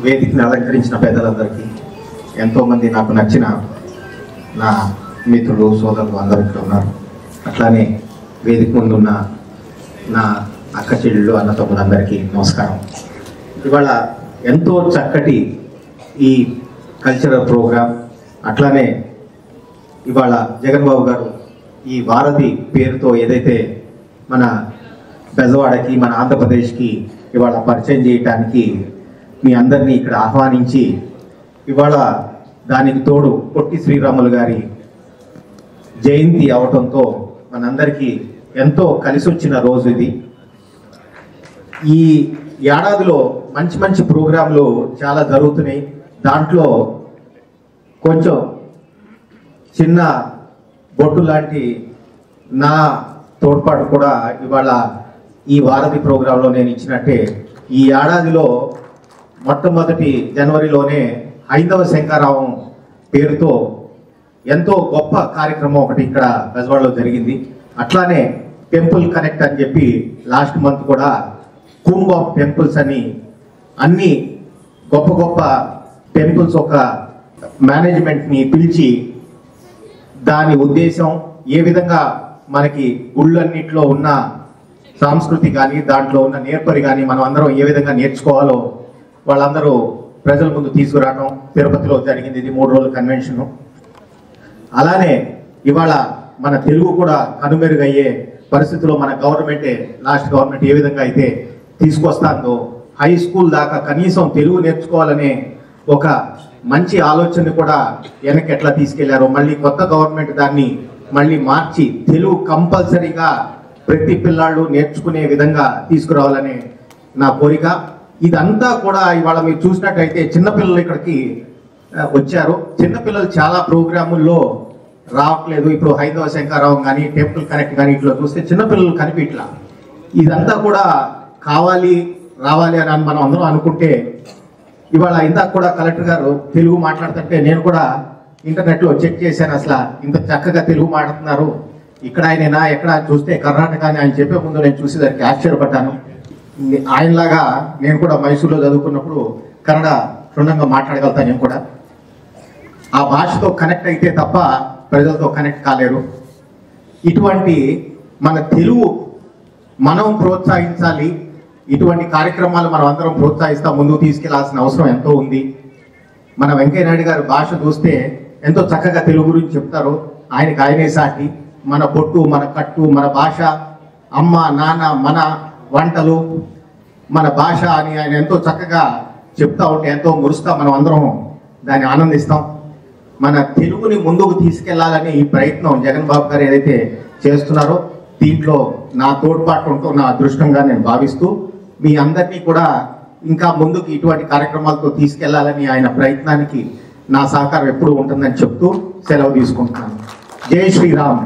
వేదికని అలంకరించిన పెద్దలందరికీ, ఎంతోమంది నాకు నచ్చిన నా మిత్రులు సోదరులు అందరూ ఇక్కడ ఉన్నారు. అట్లానే వేదిక ముందున్న నా అక్క చెల్లెళ్ళు అన్న తమ్ములందరికీ నమస్కారం. ఇవాళ ఎంతో చక్కటి ఈ కల్చరల్ ప్రోగ్రాం, అట్లానే ఇవాళ జగన్ బాబు గారు ఈ వారధి పేరుతో ఏదైతే మన బెజవాడకి మన ఆంధ్రప్రదేశ్కి ఇవాళ పరిచయం చేయటానికి మీ అందరినీ ఇక్కడ ఆహ్వానించి, ఇవాళ దానికి తోడు పొట్టి శ్రీరాములు గారి జయంతి అవటంతో మనందరికీ ఎంతో కలిసి వచ్చిన రోజు ఇది. ఈ ఏడాదిలో మంచి మంచి ప్రోగ్రాంలు చాలా జరుగుతున్నాయి. దాంట్లో కొంచెం చిన్న బొట్టు లాంటి నా తోడ్పాటు కూడా ఇవాళ ఈ వారధి ప్రోగ్రాంలో నేను ఇచ్చినట్టే, ఈ ఏడాదిలో మొట్టమొదటి జనవరిలోనే హైందవ శంకరావం పేరుతో ఎంతో గొప్ప కార్యక్రమం ఒకటి ఇక్కడ బెజవాడలో జరిగింది. అట్లానే టెంపుల్ కనెక్ట్ అని చెప్పి లాస్ట్ మంత్ కూడా కుంభ్ ఆఫ్ టెంపుల్స్ అని అన్ని గొప్ప గొప్ప టెంపుల్స్ ఒక మేనేజ్మెంట్ని పిలిచి దాని ఉద్దేశం ఏ విధంగా మనకి గుళ్ళన్నిట్లో ఉన్న సంస్కృతి కానీ దాంట్లో ఉన్న నేర్పరి కానీ మనం అందరం ఏ విధంగా నేర్చుకోవాలో వాళ్ళందరూ ప్రజల ముందు తీసుకురావడం తిరుపతిలో జరిగింది. ఇది 3 రోజుల కన్వెన్షన్. అలానే ఇవాళ మన తెలుగు కూడా కనుమెరుగయ్యే పరిస్థితిలో మన లాస్ట్ గవర్నమెంట్ ఏ విధంగా అయితే తీసుకొస్తాందో, హై స్కూల్ దాకా కనీసం తెలుగు నేర్చుకోవాలనే ఒక మంచి ఆలోచన కూడా వెనక్కి ఎట్లా తీసుకెళ్లారో, మళ్ళీ కొత్త గవర్నమెంట్ దాన్ని మళ్ళీ మార్చి తెలుగు కంపల్సరీగా ప్రతి పిల్లాళ్ళు నేర్చుకునే విధంగా తీసుకురావాలనే నా కోరిక. ఇదంతా కూడా ఇవాళ మీరు చూసినట్టయితే చిన్నపిల్లలు ఇక్కడికి వచ్చారు. చిన్నపిల్లలు చాలా ప్రోగ్రాముల్లో రావట్లేదు. ఇప్పుడు హైందవ శంకరావం కానీ టెంపుల్ కనెక్ట్ కానీ ఇట్లా చూస్తే చిన్నపిల్లలు కనిపించట్లా. ఇదంతా కూడా కావాలి రావాలి అని మనం అందరం అనుకుంటే, ఇవాళ ఇందాక కూడా కలెక్టర్ గారు తెలుగు మాట్లాడుతుంటే నేను కూడా ఇంటర్నెట్లో చెక్ చేశాను, అసలు ఇంత చక్కగా తెలుగు మాట్లాడుతున్నారు ఇక్కడ ఆయనేనా ఎక్కడ చూస్తే కర్ణాటక అని ఆయన చెప్పే ముందు నేను చూసేదానికి ఆశ్చర్యపడ్డాను. ఆయనలాగా నేను కూడా మైసూర్లో చదువుకున్నప్పుడు కన్నడ క్షుణ్ణంగా మాట్లాడగలుగుతాను. నేను కూడా ఆ భాషతో కనెక్ట్ అయితే తప్ప ప్రజలతో కనెక్ట్ కాలేరు. ఇటువంటి మన తెలుగు మనం ప్రోత్సహించాలి. ఇటువంటి కార్యక్రమాలు మనం అందరం ప్రోత్సహిస్తా ముందుకు తీసుకెళ్లాల్సిన అవసరం ఎంతో ఉంది. మన వెంకయ్య నాయుడు గారు భాష చూస్తే ఎంతో చక్కగా తెలుగు గురించి చెప్తారు. ఆయనే సాటి మన బొట్టు, మన కట్టు, మన భాష, అమ్మ నాన్న, మన వంటలు, మన భాష అని ఆయన ఎంతో చక్కగా చెప్తా ఉంటే ఎంతో మురుస్తా మనం అందరం దాన్ని ఆనందిస్తాం. మన తెలుగుని ముందుకు తీసుకెళ్లాలని ఈ ప్రయత్నం జగన్ బాబు గారు ఏదైతే చేస్తున్నారో దీంట్లో నా తోడ్పాటు ఉంటూ నా అదృష్టంగా నేను భావిస్తూ మీ అందరినీ కూడా ఇంకా ముందుకు ఇటువంటి కార్యక్రమాలతో తీసుకెళ్లాలని ఆయన ప్రయత్నానికి నా సహకారం ఎప్పుడూ ఉంటుందని చెప్తూ సెలవు తీసుకుంటున్నాను. జై శ్రీరామ్.